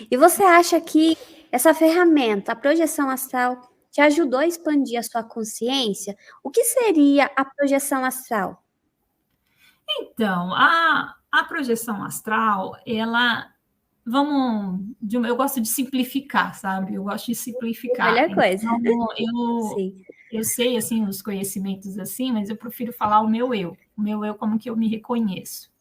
E você acha que essa ferramenta, a projeção astral, te ajudou a expandir a sua consciência? O que seria a projeção astral? Então, a projeção astral, ela, eu gosto de simplificar, sabe? Eu gosto de simplificar. Melhor coisa. Então, eu, Sim, eu sei, assim, os conhecimentos assim, mas eu prefiro falar o meu eu como que eu me reconheço.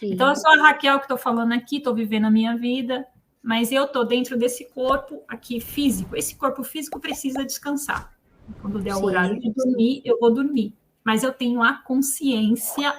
Então, eu sim, sou a Raquel que estou falando aqui, estou vivendo a minha vida, mas eu estou dentro desse corpo aqui físico. Esse corpo físico precisa descansar. Quando der o horário sim, de dormir, eu vou dormir. Mas eu tenho a consciência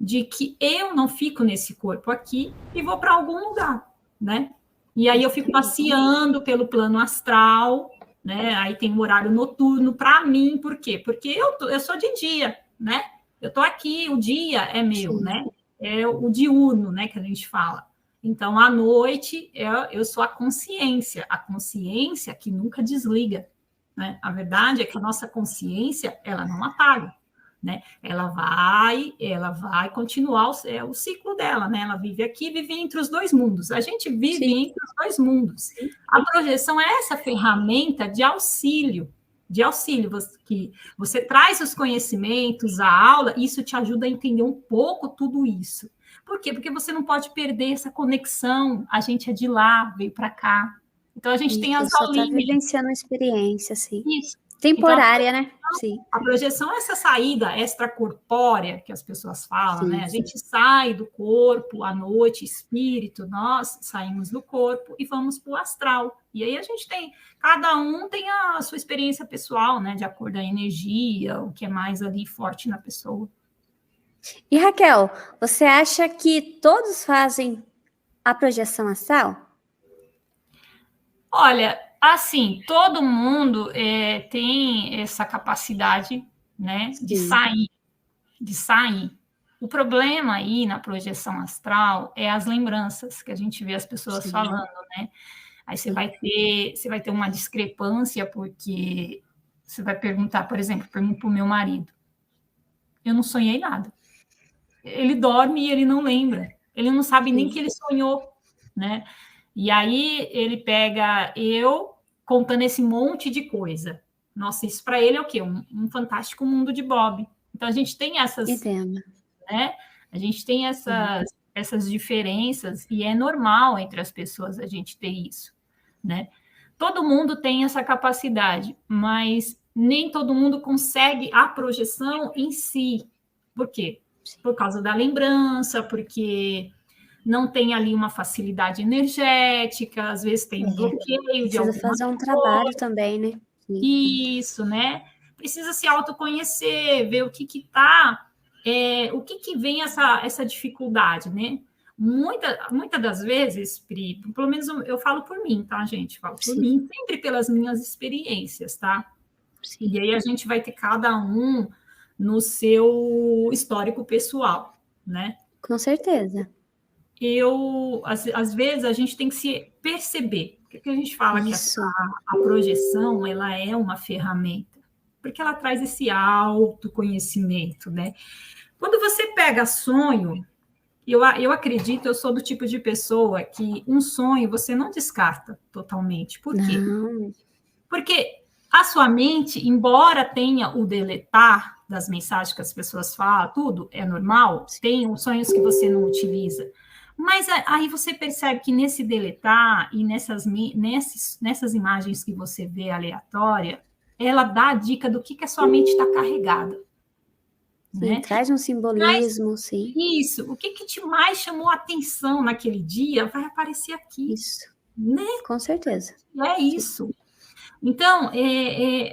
de que eu não fico nesse corpo aqui e vou para algum lugar, né? E aí eu fico exatamente. passeando pelo plano astral, né? Aí tem um horário noturno para mim, por quê? Porque eu sou de dia, né? Eu estou aqui, o dia é meu, Sim, né? É o diurno, né, que a gente fala. Então, à noite, eu sou a consciência que nunca desliga, né? A verdade é que a nossa consciência, ela não apaga, né? Ela vai continuar o ciclo dela, né? Ela vive aqui, vive entre os dois mundos. A gente vive sim, entre os dois mundos. sim. A projeção é essa ferramenta de auxílio, que você traz os conhecimentos, a aula, isso te ajuda a entender um pouco tudo isso. Por quê? Porque você não pode perder essa conexão. A gente é de lá, veio para cá. Então a gente tem Isso, as só está aulinhas. vivenciando uma experiência, assim. Isso. Então, Temporária, né? Sim, a projeção é essa saída extracorpórea que as pessoas falam, né? sim. A gente sai do corpo à noite, espírito, nós saímos do corpo e vamos para o astral. E aí a gente tem, cada um tem a sua experiência pessoal, né? De acordo com a energia, o que é mais ali forte na pessoa. E Raquel, você acha que todos fazem a projeção astral? Olha, assim, todo mundo tem essa capacidade, né? Sim, De sair. O problema aí na projeção astral é as lembranças que a gente vê as pessoas sim, falando, né? Aí sim. você vai ter uma discrepância, porque você vai perguntar, por exemplo, pergunto para o meu marido, eu não sonhei nada. Ele dorme e ele não lembra. Ele não sabe nem que Sim. ele sonhou, né? E aí ele pega eu contando esse monte de coisa. Nossa, isso para ele é o quê? Um fantástico mundo de Bob. Então a gente tem essas, Entendo. né? A gente tem Sim. essas diferenças e é normal entre as pessoas a gente ter isso, né? Todo mundo tem essa capacidade, mas nem todo mundo consegue a projeção em si. Por quê? Por causa da lembrança, porque não tem ali uma facilidade energética, às vezes tem um É, bloqueio de precisa alguma fazer um trabalho também, né? Sim. isso, né? Precisa se autoconhecer, ver o que está, o que vem essa dificuldade, né? Muita das vezes, Pri, pelo menos eu falo por mim, tá, gente? Falo por Sim, mim, sempre pelas minhas experiências, tá? E sim. aí a gente vai ter cada um no seu histórico pessoal, né? Com certeza. Às vezes, a gente tem que se perceber. Por que a gente fala que Isso. a projeção ela é uma ferramenta? Porque ela traz esse autoconhecimento, né? Quando você pega sonho, eu acredito, eu sou do tipo de pessoa que um sonho você não descarta totalmente. Por quê? Não, Porque a sua mente, embora tenha o deletar das mensagens que as pessoas falam, tudo é normal, tem os sonhos que você não utiliza. Mas aí você percebe que nesse deletar e nessas imagens que você vê aleatória, ela dá a dica do que a sua mente está carregada, sim, né? traz um Mas simbolismo, sim. isso, o que te mais chamou a atenção naquele dia vai aparecer aqui, Isso, né? com certeza. É Sim. isso. Então,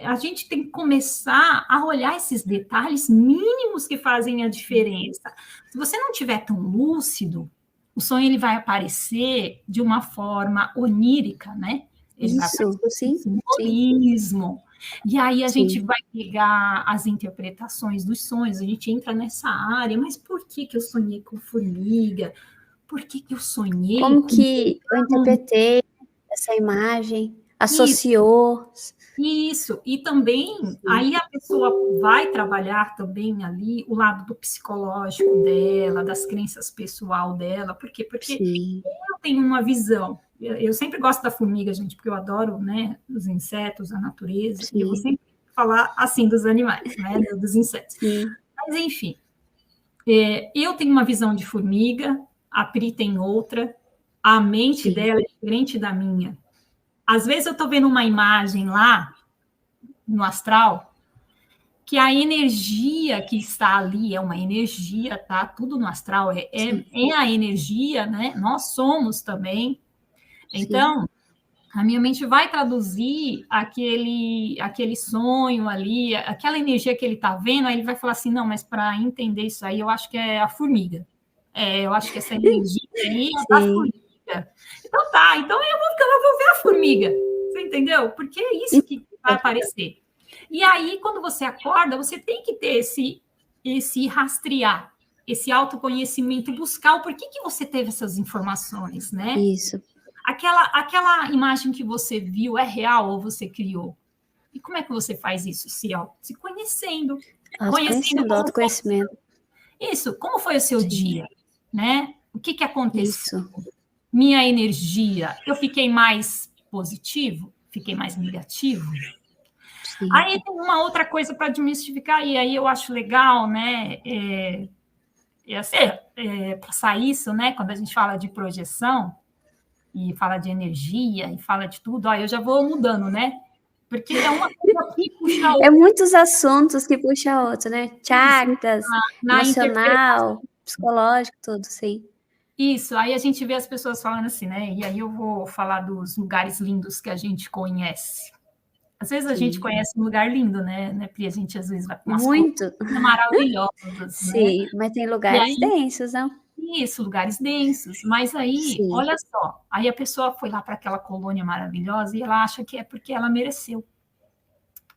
a gente tem que começar a olhar esses detalhes mínimos que fazem a diferença. Se você não tiver tão lúcido, o sonho ele vai aparecer de uma forma onírica, né? Ele vai Isso, aparecer com sim, sim, simbolismo. E aí a gente sim. vai pegar as interpretações dos sonhos, a gente entra nessa área, mas por que que eu sonhei com formiga? Por que que eu sonhei Como com que eu interpretei essa imagem? isso? Associou? Isso, e também, Sim, aí a pessoa vai trabalhar também ali o lado do psicológico dela, das crenças pessoal dela, por quê? Porque sim, eu tenho uma visão, eu sempre gosto da formiga, gente, porque eu adoro, né, os insetos, a natureza, e eu vou sim, sempre falar assim dos animais, né, dos insetos. sim, Mas, enfim, eu tenho uma visão de formiga, a Pri tem outra, a mente sim, dela é diferente da minha. Às vezes eu estou vendo uma imagem lá no astral, que a energia que está ali é uma energia, tá? Tudo no astral sim, é a energia, né? Nós somos também. sim. Então, a minha mente vai traduzir aquele sonho ali, aquela energia que ele está vendo, aí ele vai falar assim, não, mas para entender isso aí, eu acho que é a formiga. Eu acho que essa energia aí é da Sim. formiga. Então tá, então eu vou ver a formiga. Você entendeu? Porque é isso que vai aparecer. E aí, quando você acorda, você tem que ter esse rastrear, esse autoconhecimento, buscar o porquê que você teve essas informações, né? Isso. Aquela imagem que você viu é real ou você criou? E como é que você faz isso? Se conhecendo. Conhecendo Autoconhecimento, como foi autoconhecimento. isso, como foi o seu Sim, dia, né? O que aconteceu? isso. Minha energia, eu fiquei mais positivo? Fiquei mais negativo? Sim. Aí tem uma outra coisa para desmistificar, e aí eu acho legal, né? Passar isso, né? Quando a gente fala de projeção, e fala de energia, e fala de tudo, ó, eu já vou mudando, né? Porque é uma coisa que puxa a É outra. muitos assuntos que puxa a outro, né? Isso, Chakras, na interpretação. emocional, psicológico, tudo, sim. Isso, aí a gente vê as pessoas falando assim, né? E aí eu vou falar dos lugares lindos que a gente conhece. Às vezes a gente Sim. conhece um lugar lindo, né, Pri? A gente às vezes vai para umas colônias Muito. maravilhosas, né? Sim, mas tem E lugares aí, densos, não? isso, lugares densos. Mas aí, Sim. olha só, aí a pessoa foi lá para aquela colônia maravilhosa e ela acha que é porque ela mereceu.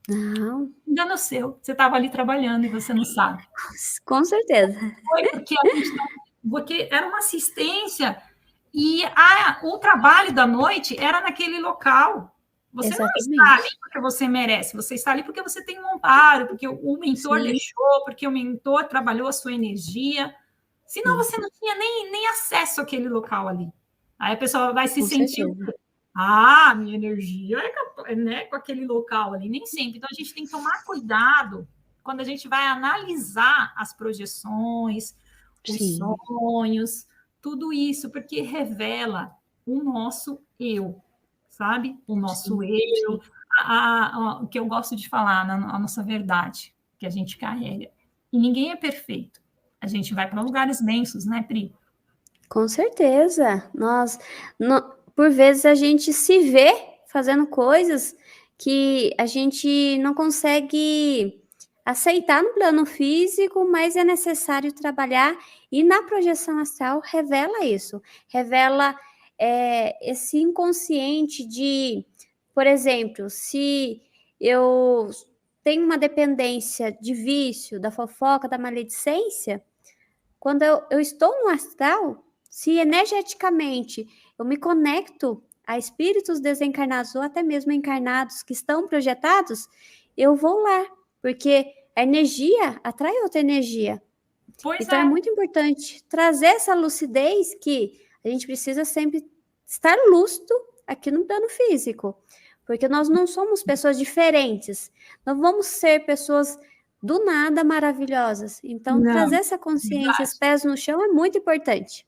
Não, Engano seu, você estava ali trabalhando e você não sabe. com certeza. Foi porque a gente não, porque era uma assistência e o trabalho da noite era naquele local. Você não está ali Exatamente. porque você merece, você está ali porque você tem um amparo, porque o mentor Sim, deixou, porque o mentor trabalhou a sua energia. Senão sim, você não tinha nem acesso àquele local ali. Aí a pessoa vai se com sentir, certeza. minha energia né, com aquele local ali. Nem sempre. Então a gente tem que tomar cuidado quando a gente vai analisar as projeções, os Sim, sonhos, tudo isso, porque revela o nosso eu, sabe? O nosso sim, eu, sim. o que eu gosto de falar, a nossa verdade, que a gente carrega. E ninguém é perfeito. A gente vai para lugares densos, né, Pri? Com certeza. Nós, por vezes, a gente se vê fazendo coisas que a gente não consegue aceitar no plano físico, mas é necessário trabalhar. E na projeção astral revela isso, revela esse inconsciente de, por exemplo, se eu tenho uma dependência de vício, da fofoca, da maledicência, quando eu estou no astral, se energeticamente eu me conecto a espíritos desencarnados ou até mesmo encarnados que estão projetados, eu vou lá, porque a energia atrai outra energia. Pois Então é é, muito importante trazer essa lucidez que a gente precisa sempre estar lúcido aqui no plano físico, porque nós não somos pessoas diferentes, não vamos ser pessoas do nada maravilhosas. Então não, trazer essa consciência, esses verdade. pés no chão é muito importante.